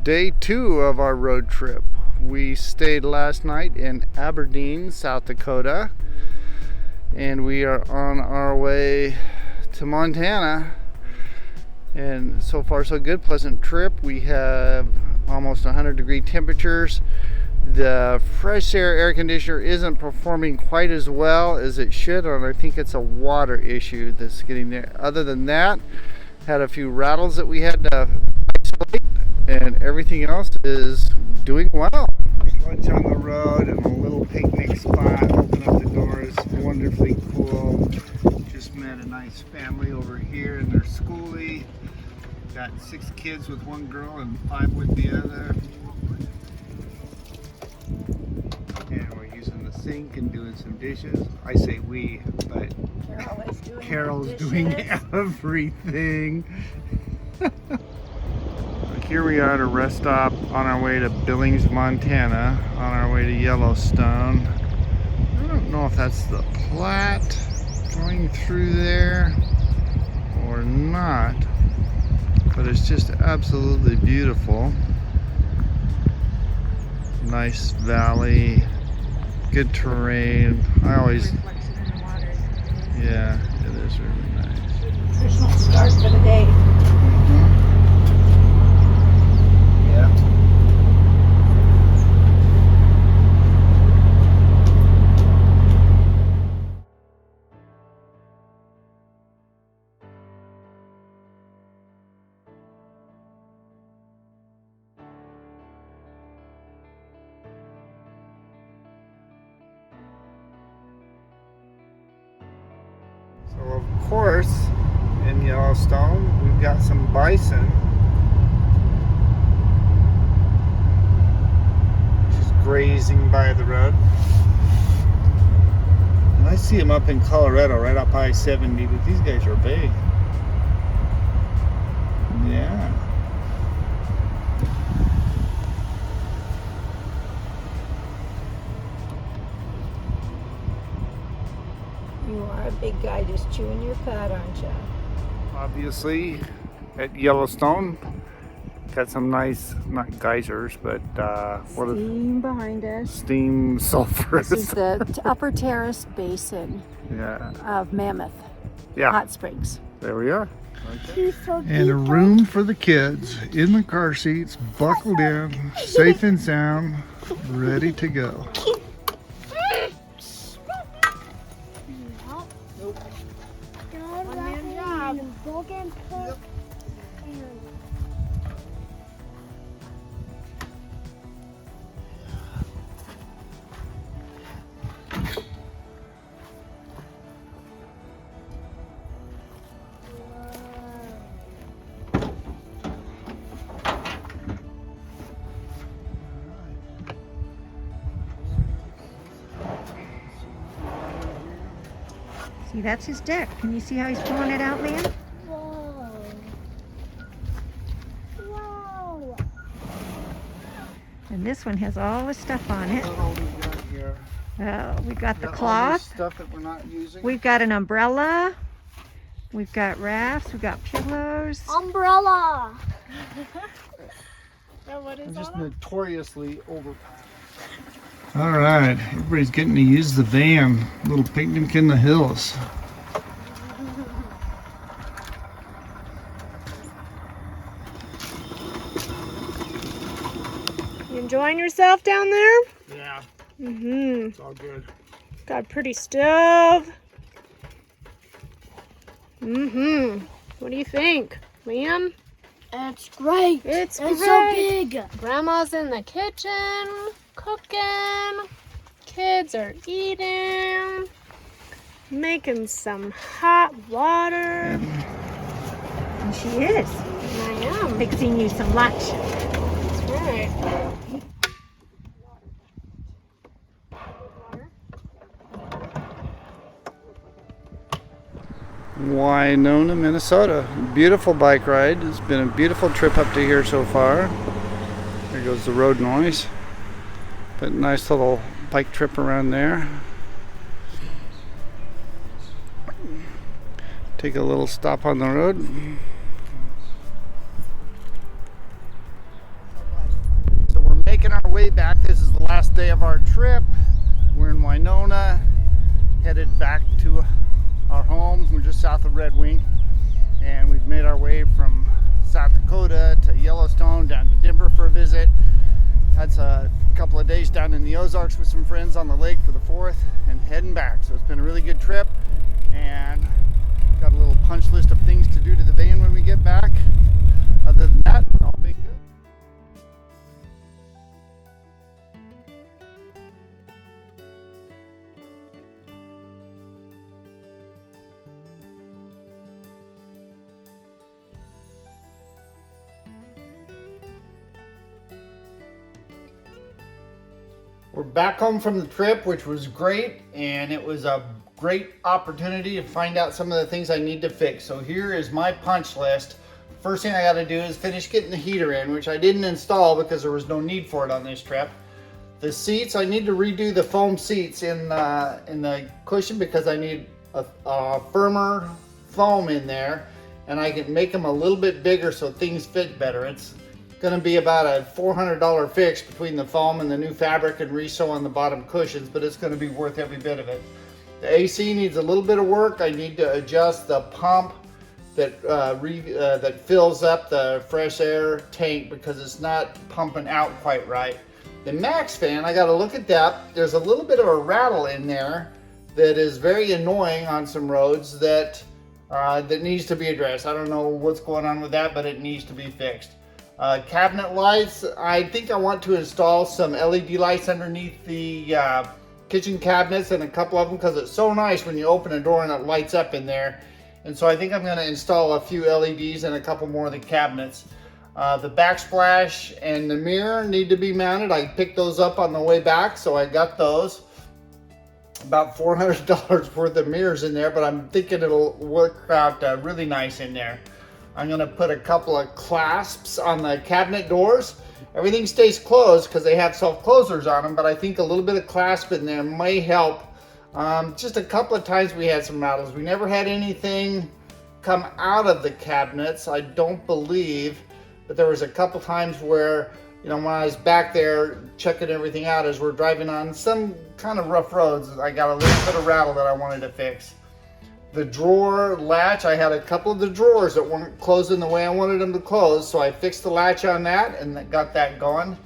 Day 2 of our road trip. We stayed last night in Aberdeen, South Dakota, and we are on our way to Montana. And so far so good, pleasant trip. We have almost 100-degree temperatures. The fresh air conditioner isn't performing quite as well as it should, and I think it's a water issue that's getting there. Other than that, had a few rattles that we had to isolate, and everything else is doing well. There's lunch on the road and a little picnic spot. Open up the doors, wonderfully cool. Just met a nice family over here in their schoolie. Got 6 kids with one girl and 5 with the other. And we're using the sink and doing some dishes. I say we, but Carol's doing everything. Here we are at a rest stop on our way to Billings, Montana, on our way to Yellowstone. I don't know if that's the Platte going through there or not, but it's just absolutely beautiful. Nice valley, good terrain. Yeah, it is really nice. Traditional start for the day. So of course, in Yellowstone, we've got some bison. Just grazing by the road. And I see them up in Colorado, right up I-70, but these guys are big. Yeah. You are a big guy just chewing your cud, aren't you? Obviously, at Yellowstone, got some nice, not geysers, but what Steam behind us. Steam sulfurs. This is the upper terrace basin of Mammoth Hot Springs. There we are. Okay. And a room for the kids in the car seats, buckled in, safe and sound, ready to go. See, that's his deck. Can you see how he's pulling it out, man? Whoa. Whoa. And this one has all the stuff on it. We've got the All cloth. this stuff that we're not using. We've got an umbrella. We've got rafts. We've got pillows. Umbrella. What is I'm just that? notoriously overpacked. All right, everybody's getting to use the van. Little picnic in the hills. You enjoying yourself down there? Yeah. It's all good. got a pretty stove. What do you think, Liam? It's great. It's so great. big. Grandma's in the kitchen, cooking. Kids are eating. Making some hot water. And she is. I am. Fixing you some lunch. That's right. Winona, Minnesota. Beautiful bike ride. It's been a beautiful trip up to here so far. There goes the road noise. But nice little bike trip around there. Take a little stop on the road. way back. This is the last day of our trip. We're in Winona, headed back to our home. We're just south of Red Wing, and we've made our way from South Dakota to Yellowstone, down to Denver for a visit. Had a couple of days down in the Ozarks with some friends on the lake for the 4th, and heading back. So it's been a really good trip, and got a little punch list of things to do to the van when we get back. Other than that, all being good. We're back home from the trip, which was great, and it was a great opportunity to find out some of the things I need to fix. So here is my punch list. First thing I got to do is finish getting the heater in, which I didn't install because there was no need for it on this trip. The seats, I need to redo the foam seats in the cushion because I need a firmer foam in there, and I can make them a little bit bigger so things fit better. It's going to be about a $400 fix between the foam and the new fabric and resew on the bottom cushions, but it's going to be worth every bit of it. The AC needs a little bit of work. I need to adjust the pump that fills up the fresh air tank because it's not pumping out quite right. The max fan, I got to look at that. There's a little bit of a rattle in there that is very annoying on some roads that needs to be addressed. I don't know what's going on with that, but it needs to be fixed. Cabinet lights, I think I want to install some LED lights underneath the kitchen cabinets and a couple of them because it's so nice when you open a door and it lights up in there. And so I think I'm going to install a few LEDs and a couple more of the cabinets. The backsplash and the mirror need to be mounted. I picked those up on the way back, so I got those. About $400 worth of mirrors in there, but I'm thinking it'll work out really nice in there. I'm going to put a couple of clasps on the cabinet doors. Everything stays closed because they have self-closers on them, but I think a little bit of clasp in there may help. Just a couple of times we had some rattles. We never had anything come out of the cabinets, I don't believe, but there was a couple times where, you know, when I was back there checking everything out as we're driving on some kind of rough roads, I got a little bit of rattle that I wanted to fix. The drawer latch, I had a couple of the drawers that weren't closing the way I wanted them to close, so I fixed the latch on that and got that going.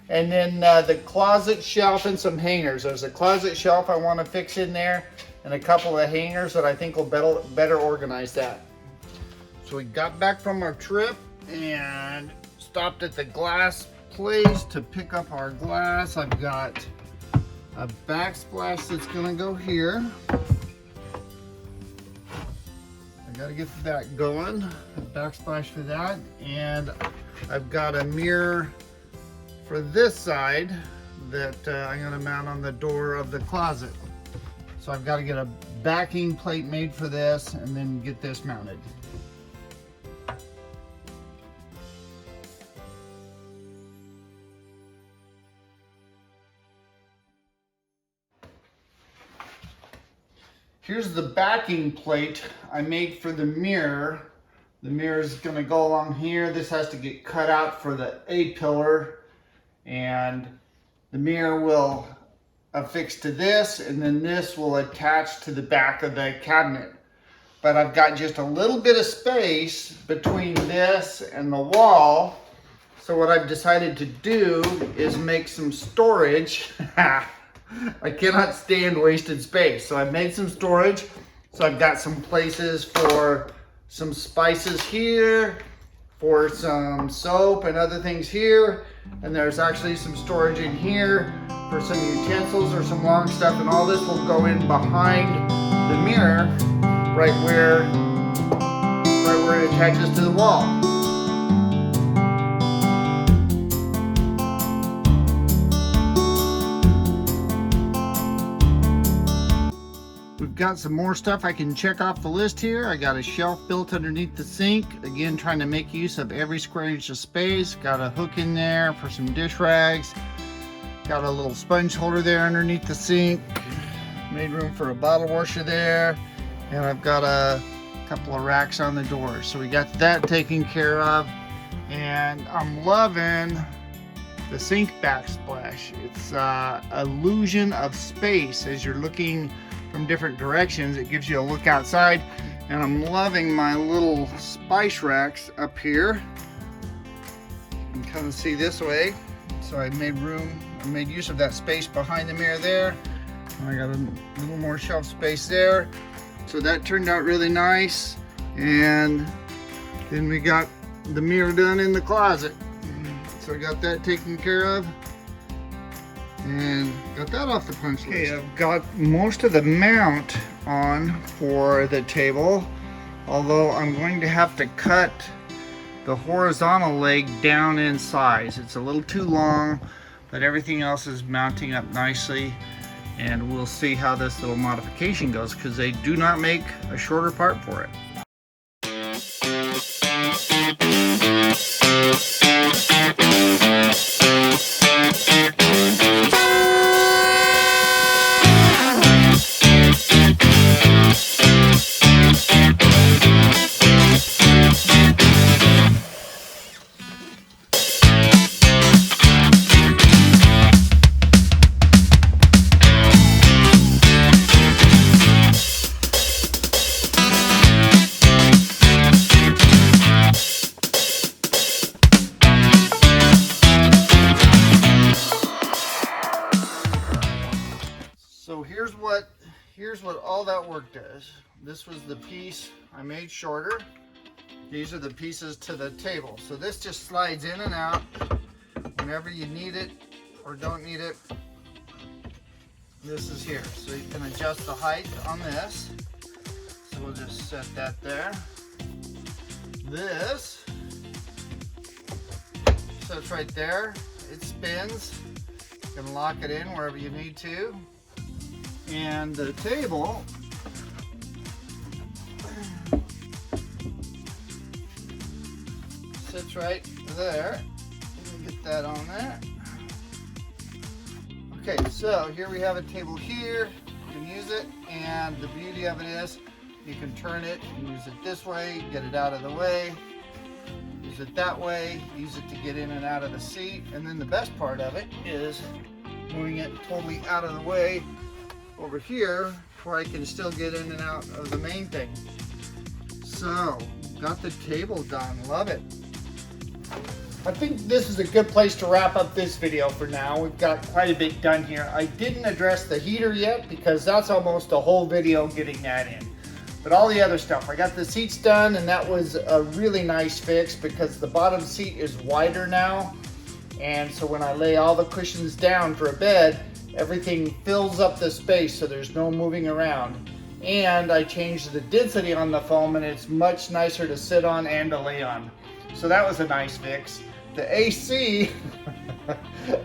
And then the closet shelf and some hangers. There's a closet shelf I want to fix in there and a couple of hangers that I think will better organize that. So we got back from our trip and stopped at the glass place to pick up our glass. I've got a backsplash that's going to go here. I got to get that going, a backsplash for that, and I've got a mirror for this side that I'm going to mount on the door of the closet. So I've got to get a backing plate made for this and then get this mounted. Here's the backing plate I made for the mirror. The mirror is going to go along here. This has to get cut out for the A-pillar, and the mirror will affix to this, and then this will attach to the back of the cabinet. But I've got just a little bit of space between this and the wall, so what I've decided to do is make some storage. I cannot stand wasted space, so I've made some storage. So I've got some places for some spices here, for some soap and other things here, and there's actually some storage in here for some utensils or some long stuff, and all this will go in behind the mirror right where it attaches to the wall. We've got some more stuff I can check off the list here. I got a shelf built underneath the sink. Again, trying to make use of every square inch of space. Got a hook in there for some dish rags. Got a little sponge holder there underneath the sink. Made room for a bottle washer there. And I've got a couple of racks on the door. So we got that taken care of. And I'm loving the sink backsplash. It's illusion of space. As you're looking from different directions, it gives you a look outside. And I'm loving my little spice racks up here. You can kind of see this way. So I made room, I made use of that space behind the mirror there. And I got a little more shelf space there. So that turned out really nice. And then we got the mirror done in the closet. So I got that taken care of. And got that off the punch list. Okay, I've got most of the mount on for the table, although I'm going to have to cut the horizontal leg down in size. It's a little too long, but everything else is mounting up nicely, and we'll see how this little modification goes, because they do not make a shorter part for it. So here's what all that work does. This was the piece I made shorter. These are the pieces to the table. So this just slides in and out whenever you need it or don't need it. This is here. So you can adjust the height on this. So we'll just set that there. This sits right there. It spins. You can lock it in wherever you need to. And the table sits right there. You can get that on there. Okay, so here we have a table here. You can use it, and the beauty of it is you can turn it and use it this way, get it out of the way, use it that way, use it to get in and out of the seat. And then the best part of it is moving it totally out of the way over here where I can still get in and out of the main thing. So, got the table done. Love it. I think this is a good place to wrap up this video for now. We've got quite a bit done here. I didn't address the heater yet because that's almost a whole video getting that in. But all the other stuff, I got the seats done, and that was a really nice fix because the bottom seat is wider now. And so when I lay all the cushions down for a bed, everything fills up the space so there's no moving around. And I changed the density on the foam, and it's much nicer to sit on and to lay on. So that was a nice fix. The AC,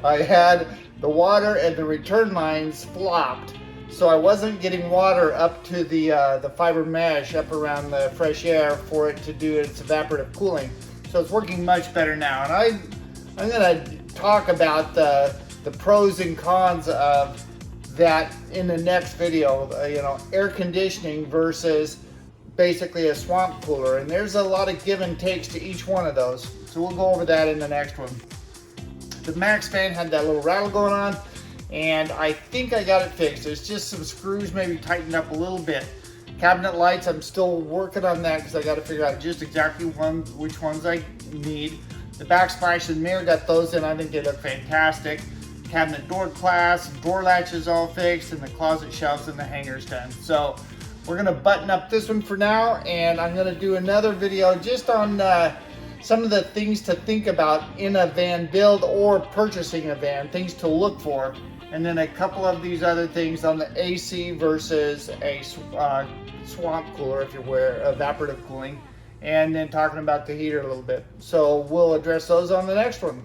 I had the water and the return lines flopped. So I wasn't getting water up to the fiber mesh up around the fresh air for it to do its evaporative cooling. So it's working much better now. And I'm gonna talk about the pros and cons of that in the next video. You know, air conditioning versus basically a swamp cooler. And there's a lot of give and takes to each one of those. So we'll go over that in the next one. The Max fan had that little rattle going on, and I think I got it fixed. There's just some screws maybe tightened up a little bit. Cabinet lights, I'm still working on that because I got to figure out just exactly which ones I need. The backsplash and mirror, got those in. I think they look fantastic. Cabinet door clasp, door latches all fixed, and the closet shelves and the hangers done. So we're gonna button up this one for now, and I'm gonna do another video just on some of the things to think about in a van build or purchasing a van, things to look for, and then a couple of these other things on the AC versus a swamp cooler, if you wear evaporative cooling, and then talking about the heater a little bit. So we'll address those on the next one.